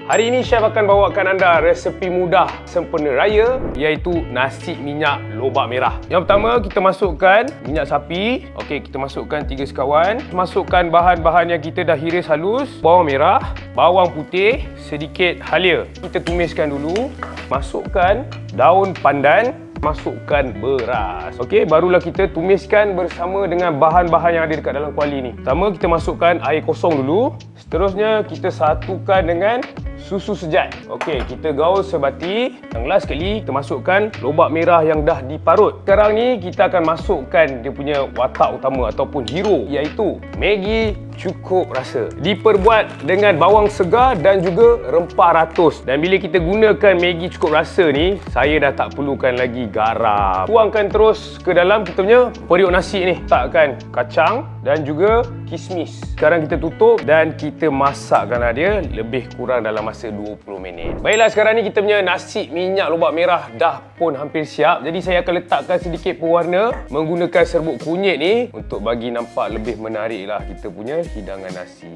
Hari ini Chef akan bawakan anda resepi mudah sempena raya, iaitu nasi minyak lobak merah. Yang pertama, kita masukkan minyak sapi. Okey, kita masukkan 3 sekawan. Masukkan bahan-bahan yang kita dah hiris halus. Bawang merah, bawang putih, sedikit halia. Kita tumiskan dulu. Masukkan daun pandan. Masukkan beras. Okey, barulah kita tumiskan bersama dengan bahan-bahan yang ada dekat dalam kuali ni. Pertama, kita masukkan air kosong dulu. Seterusnya, kita satukan dengan susu sejat. Okey, kita gaul sebati. Yang last sekali, kita masukkan lobak merah yang dah diparut. Sekarang ni, kita akan masukkan dia punya watak utama ataupun hero, iaitu Maggi cukup rasa. Diperbuat dengan bawang segar dan juga rempah ratus. Dan bila kita gunakan Maggi cukup rasa ni, saya dah tak perlukan lagi garam. Tuangkan terus ke dalam kita punya periuk nasi ni. Letakkan kacang dan juga kismis. Sekarang kita tutup dan kita masakkanlah dia lebih kurang dalam masa 20 minit. Baiklah, sekarang ni kita punya nasi minyak lobak merah dah pun hampir siap. Jadi saya akan letakkan sedikit pewarna menggunakan serbuk kunyit ni untuk bagi nampak lebih menarik lah kita punya hidangan nasi.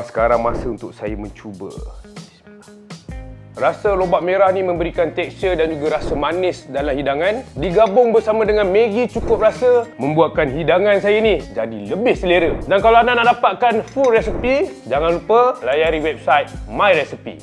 Sekarang masa untuk saya mencuba. Rasa lobak merah ni memberikan tekstur dan juga rasa manis dalam hidangan. Digabung bersama dengan Maggi cukup rasa, membuatkan hidangan saya ni jadi lebih selera. Dan kalau anda nak dapatkan full resepi, jangan lupa layari website My Recipe.